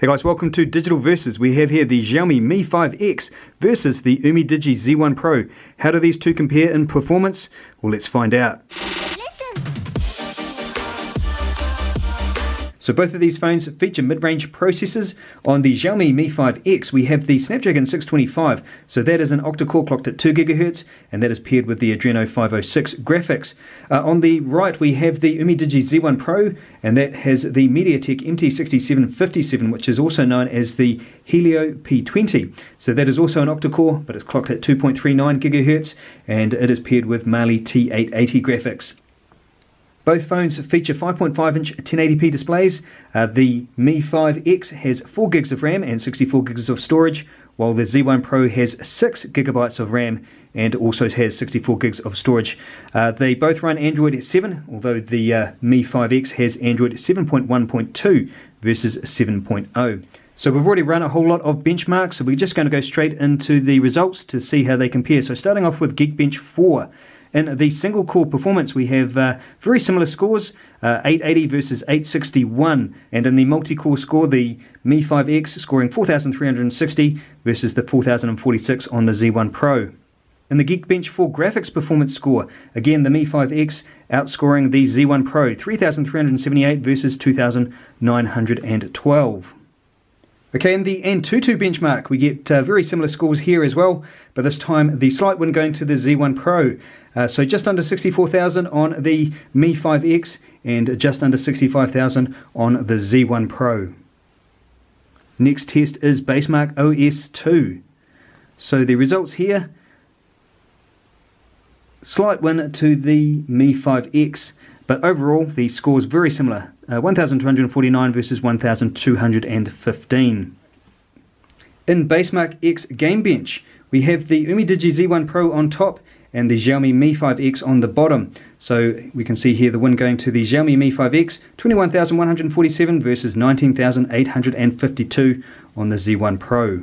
Hey guys, welcome to Digital Versus. We have here the Xiaomi Mi 5X versus the Umidigi Z1 Pro. How do these two compare in performance? Well, let's find out. So both of these phones feature mid-range processors. On the Xiaomi Mi 5X, we have the Snapdragon 625. So that is an octa-core clocked at 2 GHz, and that is paired with the Adreno 506 graphics. On the right, we have the Umidigi Z1 Pro, and that has the MediaTek MT6757, which is also known as the Helio P20. So that is also an octa-core, but it's clocked at 2.39 GHz, and it is paired with Mali T880 graphics. Both phones feature 5.5-inch 1080p displays. The Mi 5X has 4 gigs of RAM and 64 gigs of storage, while the Z1 Pro has 6 gigabytes of RAM and also has 64 gigs of storage. They both run Android 7, although the Mi 5X has Android 7.1.2 versus 7.0. So we've already run a whole lot of benchmarks, so we're just going to go straight into the results to see how they compare. So starting off with Geekbench 4. In the single-core performance, we have very similar scores, 880 versus 861. And in the multi-core score, the Mi 5X scoring 4,360 versus the 4,046 on the Z1 Pro. In the Geekbench 4 graphics performance score, again, the Mi 5X outscoring the Z1 Pro, 3,378 versus 2,912. Okay, in the Antutu benchmark, we get very similar scores here as well, but this time the slight win going to the Z1 Pro. So just under 64,000 on the Mi 5X and just under 65,000 on the Z1 Pro. Next test is Basemark OS 2. So the results here, slight win to the Mi 5X, but overall the score is very similar. 1,249 versus 1,215. In Basemark X Gamebench, we have the Umidigi Z1 Pro on top and the Xiaomi Mi 5X on the bottom. So we can see here the win going to the Xiaomi Mi 5X, 21,147 versus 19,852 on the Z1 Pro.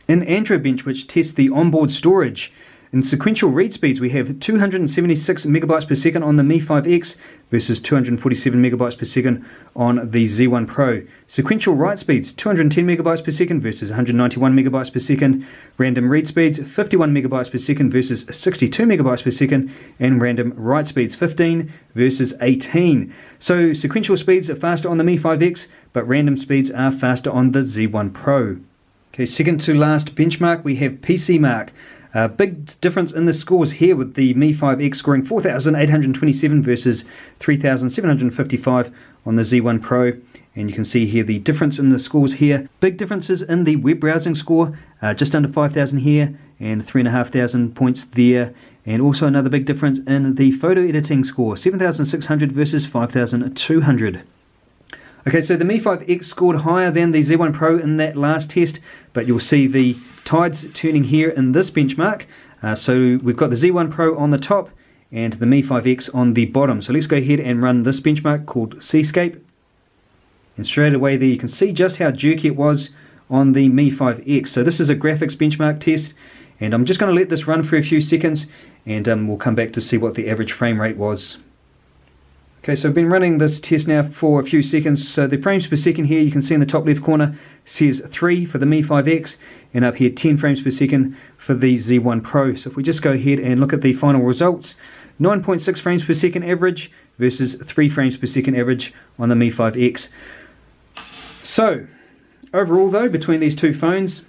In Androbench, which tests the onboard storage, in sequential read speeds, we have 276 megabytes per second on the Mi 5X versus 247 megabytes per second on the Z1 Pro. Sequential write speeds, 210 megabytes per second versus 191 megabytes per second. Random read speeds, 51 megabytes per second versus 62 megabytes per second. And random write speeds, 15 versus 18. So sequential speeds are faster on the Mi 5X, but random speeds are faster on the Z1 Pro. Okay, second to last benchmark, we have PC Mark. Big difference in the scores here with the Mi 5X scoring 4,827 versus 3,755 on the Z1 Pro. And you can see here the difference in the scores here. Big differences in the web browsing score, just under 5,000 here and 3,500 points there. And also another big difference in the photo editing score, 7,600 versus 5,200. Okay, so the Mi 5X scored higher than the Z1 Pro in that last test, but you'll see the tides turning here in this benchmark. So we've got the Z1 Pro on the top and the Mi 5X on the bottom. So let's go ahead and run this benchmark called Seascape. And straight away there you can see just how jerky it was on the Mi 5X. So this is a graphics benchmark test, and I'm just going to let this run for a few seconds, and we'll come back to see what the average frame rate was. Okay, so I've been running this test now for a few seconds. So the frames per second here, you can see in the top left corner, says 3 for the Mi 5X, and up here 10 frames per second for the Z1 Pro. So if we just go ahead and look at the final results, 9.6 frames per second average versus 3 frames per second average on the Mi 5X. So overall though, between these two phones,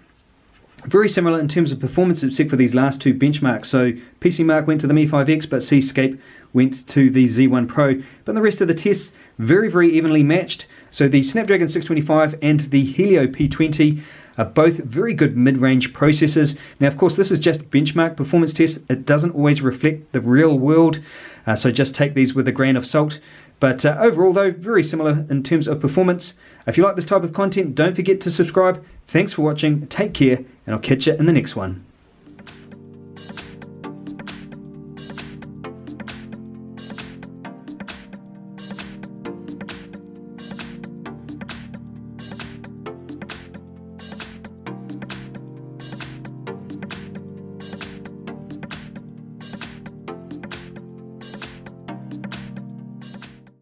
very similar in terms of performance except for these last two benchmarks. So PC Mark went to the Mi 5X, but Seascape went to the Z1 Pro. But the rest of the tests, very, very evenly matched. So the Snapdragon 625 and the Helio P20 are both very good mid-range processors. Now, of course, this is just benchmark performance test. It doesn't always reflect the real world, so just take these with a grain of salt. But overall, though, very similar in terms of performance. If you like this type of content, don't forget to subscribe. Thanks for watching, take care, and I'll catch you in the next one.